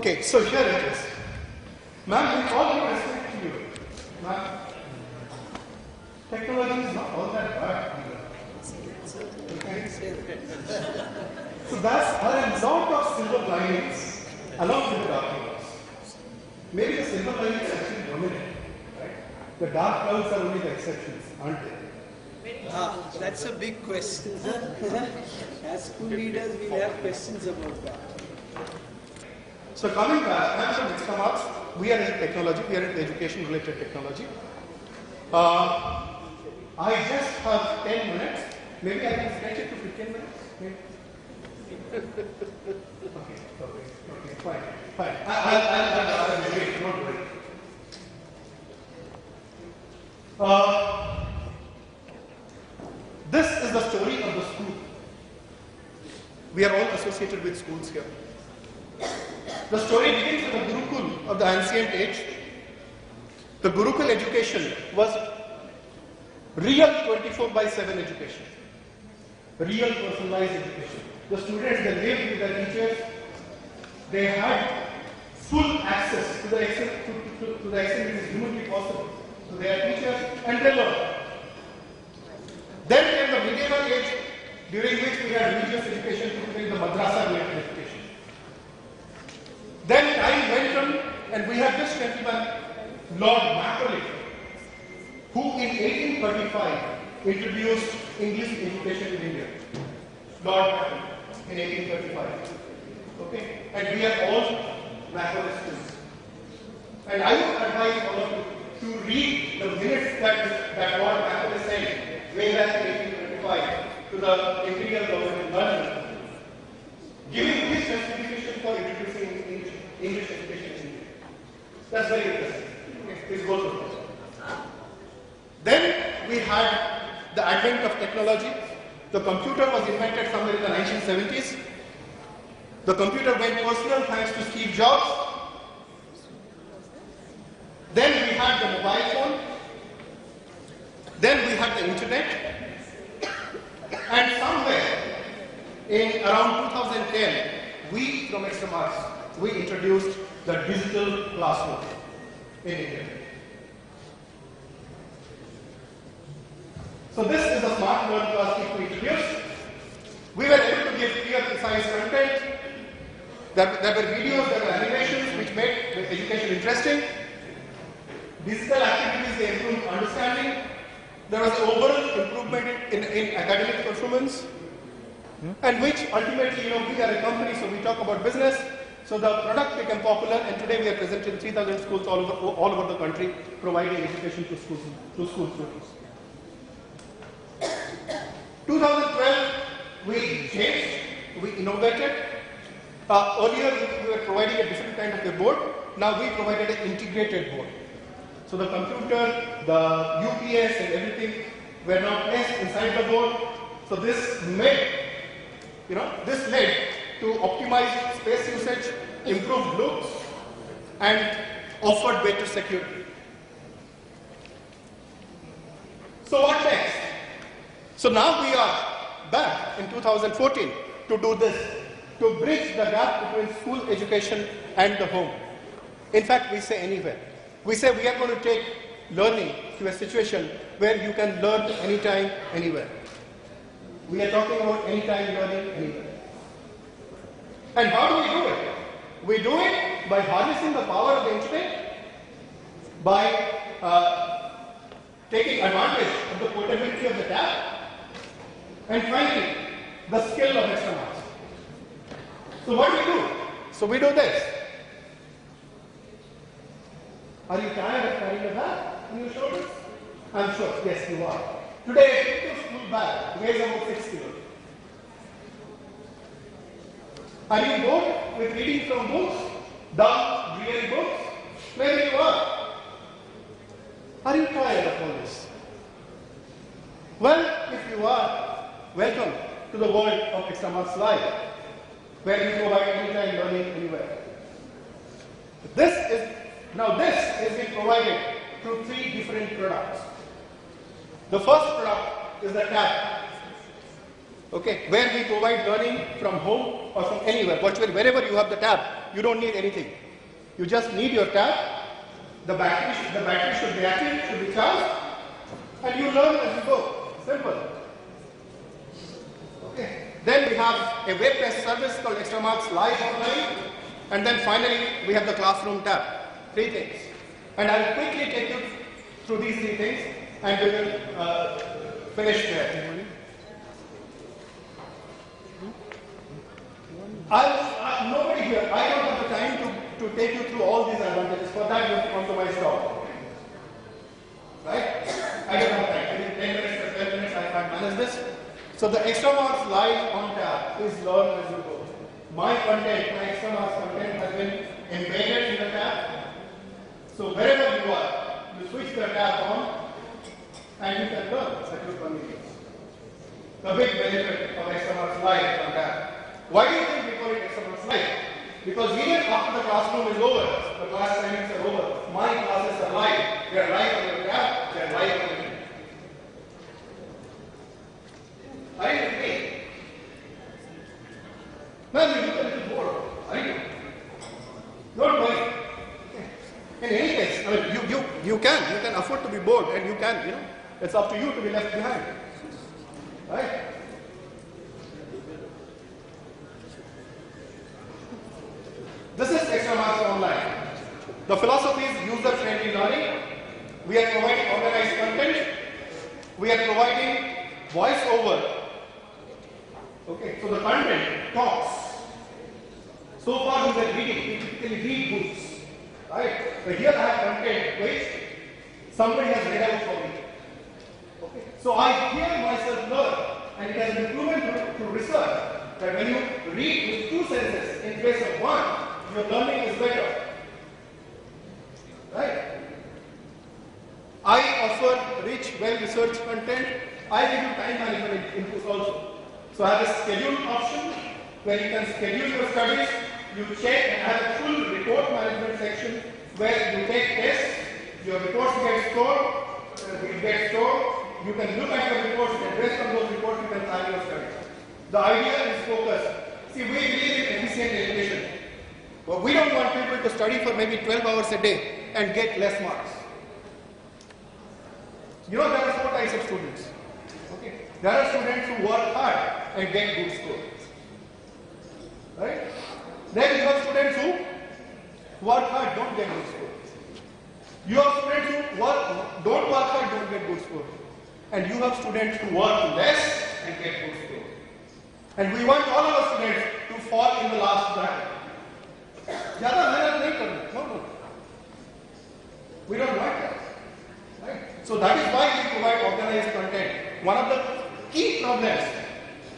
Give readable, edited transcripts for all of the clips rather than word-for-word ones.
Okay, so here it is. Ma'am, with all due respect to you, ma'am, technology is not all that bad either. Okay? So there are a lot of silver linings along with the dark clouds. Maybe the silver linings actually dominate, right? The dark clouds are only the exceptions, aren't they? That's a big question. As school leaders, we have questions about that. So coming back, I'm from Extramarks. We are in technology, we are in education-related technology. I just have 10 minutes. Maybe I can stretch it to 15 minutes? Maybe. Okay, fine. I'll wait, don't worry. This is the story of the school. We are all associated with schools here. The story begins with the Gurukul of the ancient age. The Gurukul education was real 24/7 education. Real personalized education. The students, they lived with their teachers. They had full access to the extent it is humanly possible to their teachers, and they learned. Then came the medieval age, during which we had religious education, typically the madrasa-related education. Then time went on, and we had this gentleman, Lord Macaulay, who in 1835 introduced English education in India. Lord Macaulay in 1835. Okay? And we are all Macaulay students. And I would advise all of you to read the minutes that Lord Macaulay sent way back in 1825 to the Imperial Government in London, giving his justification for introducing English education in India. That's very interesting. Okay, please go through this. Then we had the advent of technology. The computer was invented somewhere in the 1970s. The computer went personal thanks to Steve Jobs. Then we had the mobile phone. Then we had the internet. And somewhere in around 2010, we from Extramarks, we introduced the digital classroom in India. So this is the Smart Learn class we introduced. We were able to give clear, precise content. There were videos, there were animations which made the education interesting. Digital activities, they improved understanding. There was overall improvement in academic performance. And which ultimately, we are a company, so we talk about business. So the product became popular, and today we are present in 3,000 schools all over the country, providing education to school students. 2012, we changed, we innovated. Earlier, we were providing a different kind of a board. Now we provided an integrated board. So the computer, the UPS and everything were now placed inside the board. So this led to optimized space usage, improved looks, and offered better security. So what next? So now we are back in 2014 to do this, to bridge the gap between school education and the home. In fact, we say anywhere. We say we are going to take learning to a situation where you can learn anytime, anywhere. We are talking about anytime learning, anywhere. And how do we do it? We do it by harnessing the power of the internet, by taking advantage of the portability of the tab, and finally, the skill of Extramarks. So what do we do? So we do this. Are you tired of carrying a bag on your shoulders? I'm sure, yes you are. Today, a typical school bag weighs about 6 kilos. Are you bored with reading from books? Dull, dreary books? Maybe you are. Are you tired of all this? Well, if you are, welcome to the world of Extramarks Live, where we provide anytime learning anywhere. This is being provided through 3 different products. The first product is the tab. Okay, where we provide learning from home or from anywhere, virtually wherever you have the tab, you don't need anything. You just need your tab, the battery should be active, should be charged, and you learn as you go. Simple. Okay. Then we have a web-based service called Extramarks Live Online, and then finally we have the classroom tab. 3 things. And I'll quickly take you through these 3 things, and we will finish there. Nobody here, I don't have the time to take you through all these advantages. For that, you have to come to my stall. Right? I don't have time. Within 10 minutes or 12 minutes, I can't manage this. So the Extramarks Live on tab is learn as you go. My content, my Extramarks content has been embedded in the tab. So wherever you are, you switch the tab on and you can learn at your convenience. The big benefit of Extramarks Live on tab. Why do you think we call it Extramarks Live? Because even after the classroom is over, the class timings are over, my classes are live. They are live on your tab, they are live on your internet. Are you with me? Man, you look a little bored. Are you? Don't worry. In any case, I mean, you can afford to be bored, and you can, it's up to you to be left behind. Right? This is Extramarks Online. The philosophy is user-friendly learning. We are providing organized content. We are providing voice-over. Okay, so the content talks. So far we were reading, we typically read books. Right? But here I have content which somebody has read out for me. Okay. So I hear myself learn, and it has been proven through research that when you read with 2 senses in place of 1, your learning is better. Right? I offer rich, well-researched content. I give you time management inputs also. So I have a schedule option where you can schedule your studies, you check, and I have a full report management section where you take tests, your reports get stored, you can look at your reports, and based on those reports you can plan your studies. The idea is focus. See, we believe in efficient education. But we don't want people to study for maybe 12 hours a day and get less marks. There are 4 types of students. Okay. There are students who work hard and get good scores. Right? Then you have students who work hard, don't get good scores. You have students who don't work hard, don't get good scores. And you have students who work less and get good scores. And we want all our students to fall in the last bracket. No. We don't want that. Right? So that is why we provide organized content. One of the key problems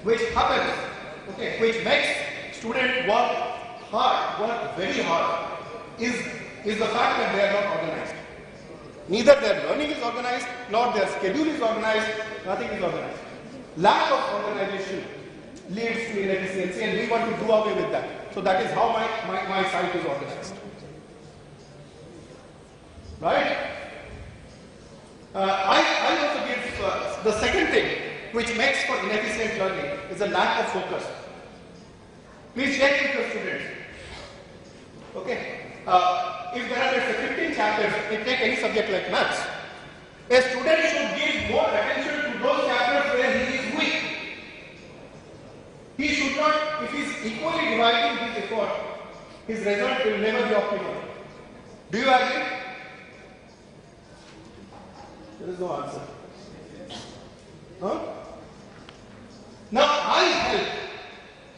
which happens, which makes students work very hard, is the fact that they are not organized. Neither their learning is organized, nor their schedule is organized, nothing is organized. Lack of organization leads to inefficiency, and we want to do away with that. So that is how my site is organized. Right? I also give the second thing which makes for inefficient learning is a lack of focus. Please check with your students. Okay. If there are 15 chapters, take any subject like maths, a student should give more attention to those chapters where he is weak. He should not, if he is equally dividing his effort, his result will never be optimal. Do you agree? There is no answer. Huh? Now I help.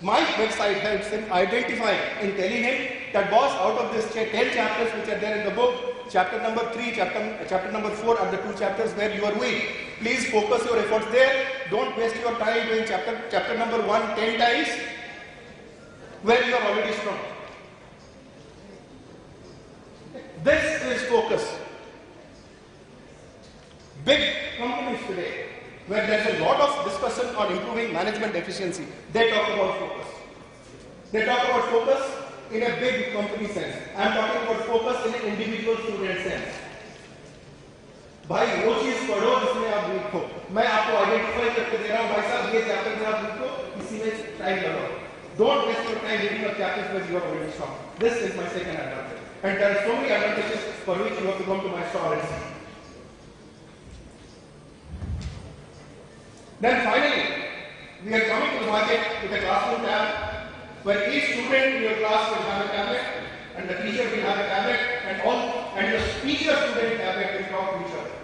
My website helps him identify and telling him that boss, out of this 10 chapters which are there in the book, chapter number 3, chapter number 4 are the 2 chapters where you are weak. Please focus your efforts there. Don't waste your time doing chapter number 1 10 times where you are already strong. This is focus. Big companies today, where there is a lot of discussion on improving management efficiency, they talk about focus. They talk about focus in a big company sense. I am talking about focus in an individual student sense. भाई वो चीज पढ़ो जिसमें आप रखो, मैं आपको identify करके दे रहा हूँ भाई साहब ये चैप्टर में आप लिखो, इसी में टाइम लगाओ. Don't waste your time reading a chapters where you are already strong. This is my second advantage. And there are so many advantages for which you have to come to my stall and see. Then finally, we are coming to the market with a classroom tab, where each student in your class will have a tablet, and the teacher will have a tablet, and your teacher student tablet will talk to each other.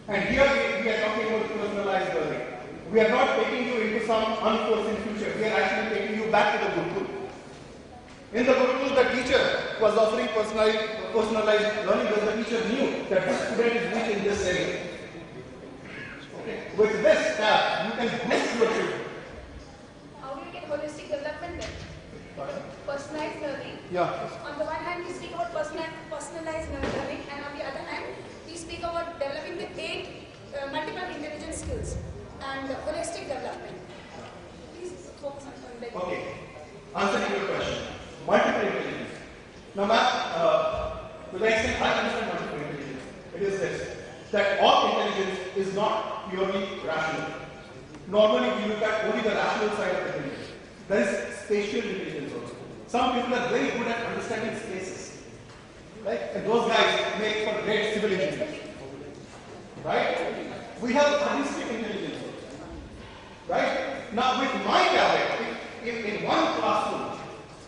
And here we are talking about personalized learning. We are not taking you into some unforeseen future. We are actually taking you back to the Gurukul. In the Gurukul, the teacher was offering personalized learning because the teacher knew that this student is weak in this area. Okay. With this tab, you can boost your children. How do you get holistic development then? Personalized learning. Yeah. On the one hand, we speak about personalized learning, and on the other hand, we speak about developing the 8 multiple intelligence skills and holistic development. Please focus on that. Okay. Answering your question. Multiple intelligence. Now, ma'am, to the extent I understand multiple intelligence, it is this, that all intelligence is not purely rational. Normally, we look at only the rational side of intelligence. There is spatial intelligence also. Some people are very good at understanding spaces. Right? And those guys make for great civil engineers. Right? We have artistic intelligence also. Right? Now, with my tablet, in one classroom,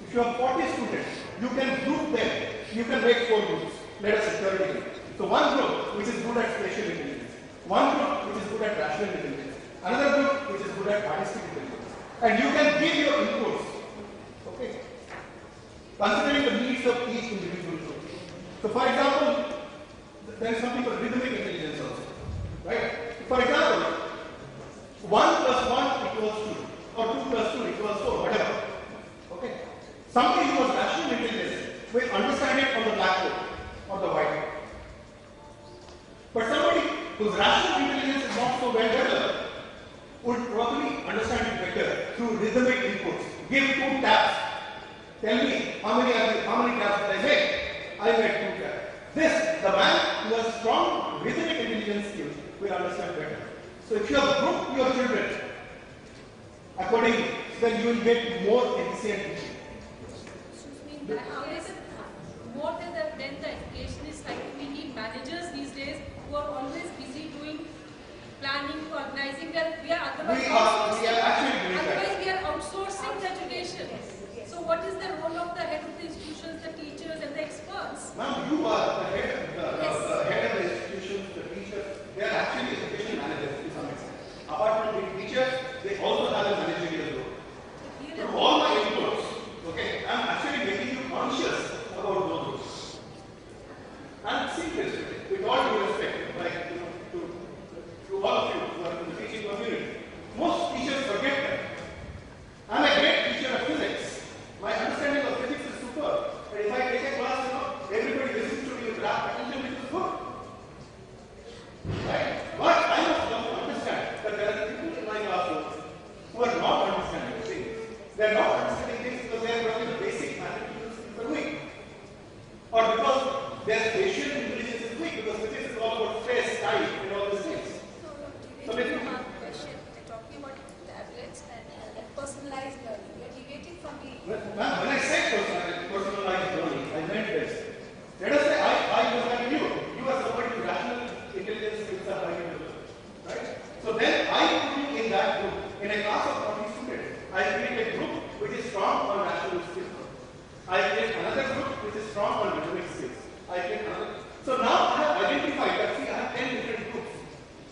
if you have 40 students, you can group them. You can make 4 groups. Let us say 30. So one group which is good at spatial intelligence, one group which is good at rational intelligence, another group which is good at artistic intelligence. And you can give your inputs. Okay? Considering the needs of each individual group. So for example, there is something called rhythmic intelligence also. Right? For example, 1 plus 1 equals 2, or 2 plus 2 equals 4, whatever. Okay? Somebody who has rational intelligence will understand it on the blackboard or the whiteboard. But somebody whose rational intelligence is not so well developed would probably understand it better through rhythmic inputs. Give 2 taps. Tell me how many taps did I make? I made 2 taps. This, the man who has strong rhythmic intelligence skills will understand better. So if you have grouped your children accordingly, then you will get more efficient teaching. More than the education is like we need managers these days who are always busy doing planning, organizing. We are We are actually doing that. otherwise we are outsourcing the education. So what is the role of the head of the institutions, the teachers and the experts? Ma'am, you are the head of the institutions, the teachers. They are actually education managers to some extent. Apart from being teachers, they also have a managerial role. Through all my inputs, okay, I am actually making you conscious about those rules. And see this with all due respect, like to all of you who are in the teaching community. Most teachers forget that. I am a great teacher of physics. My understanding of physics is superb. But if I take a class, everybody listens to me with rapt attention, which is good. Right? But I must come to understand that there are people in my classroom who are not understanding things. They are not understanding things because they are probably the basic mathematical skills are weak. Or because their spatial intelligence is weak, because physics is all about space, time, and all these things. So let me question. We're talking about tablets and personalized learning. We're deviating from the. Ma'am, when I said personalized learning, I meant this. Let us say I was like you. You are somebody with rational intelligence skills are highly developed. Right? So then I put you in that group. In a class of 40 students, I create a group which is strong on rational skills. I create another group which is strong on rhythmic skills. I create another. So now I have identified that I have 10 different groups.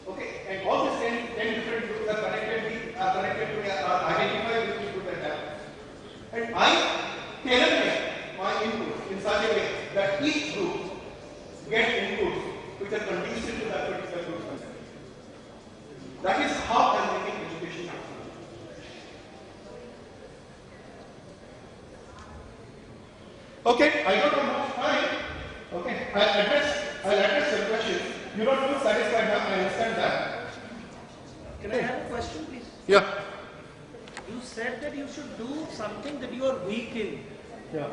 Okay, and all these 10 different groups are connected to identified with people that have. And I tailor my inputs in such a way that each group gets inputs which are conducive to that particular group concept. That is how I am making education happen. Okay, I don't have much time. Okay, I'll address your questions. You don't feel satisfied now, I understand that. Can I have a question, please? Yeah. You said that you should do something that you are weak in, Yeah.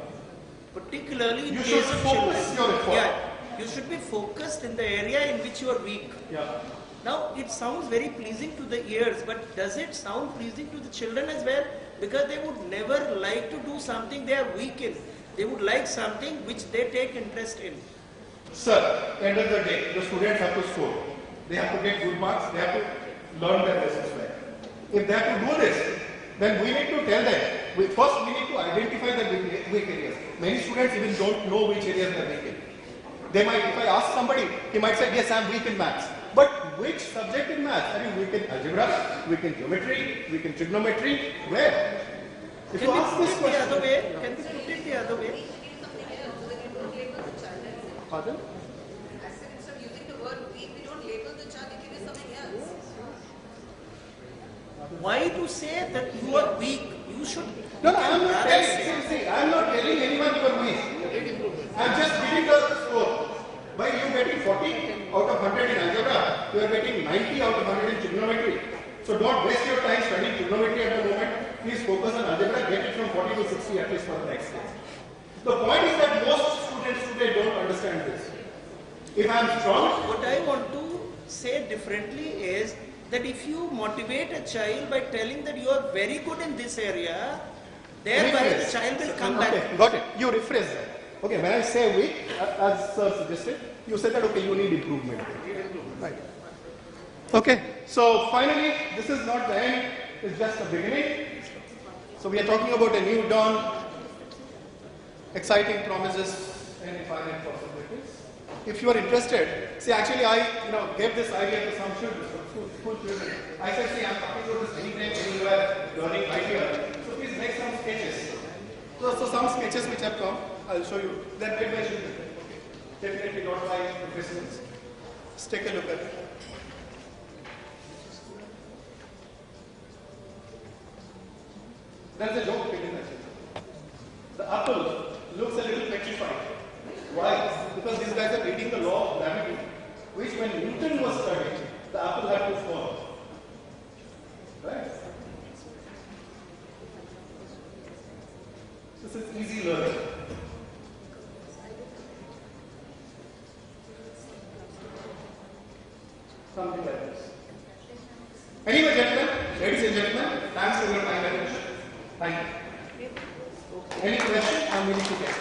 particularly in You case should of focus children. your effort. Yeah, You should be focused in the area in which you are weak. Yeah. Now, it sounds very pleasing to the ears, but does it sound pleasing to the children as well? Because they would never like to do something they are weak in. They would like something which they take interest in. Sir, end of the day, the students have to score. They have to get good marks, they have to learn their lessons well. If they have to do this, then we need to tell them. First, we need to identify the weak areas. Many students even don't know which areas they are weak in. They might, if I ask somebody, he might say, yes, I am weak in maths. But which subject in maths? Are you weak in algebra, weak in geometry, weak in trigonometry? Where? If Can you we ask put this it the other question, way? Can we put it the other way? pardon? I said instead of using the word weak, we don't label the child, we give it something else. Why to say that you are weak? You should. No, I am not rather telling. say- See, I am not telling anyone you are weak. I am just giving the score. By you getting 40 out of 100 in algebra, you are getting 90 out of 100 in trigonometry. So don't waste your time studying trigonometry at the moment. Please focus on algebra, get it from 40 to 60 at least for the next stage. The point is that most students today don't understand this. If I am strong, What I want to say differently is that if you motivate a child by telling that you are very good in this area, thereby the rephrase. child will come Okay, back. got it. You rephrase that. Okay, when I say weak, as sir suggested, you said that okay, you need improvement. Right. Okay, so finally, this is not the end, it's just the beginning. So we are talking about a new dawn, exciting promises and infinite possibilities. If you are interested, see actually I gave this idea to some students, school children. I said, see, I'm talking about this anytime, anywhere, learning right here. So please make some sketches. So some sketches which have come, I'll show you. They're made by children. Okay. Definitely not by professionals. Let's take a look at it. There's a joke between that. The apple looks a little petrified. Why? Because these guys are reading the law of gravity, which when Newton was studying, the apple had to fall. Right? This is easy learning. Something like this. Anyway, gentlemen, ladies and gentlemen, thanks for your time and attention. Thank you. Any question? I'm willing to get.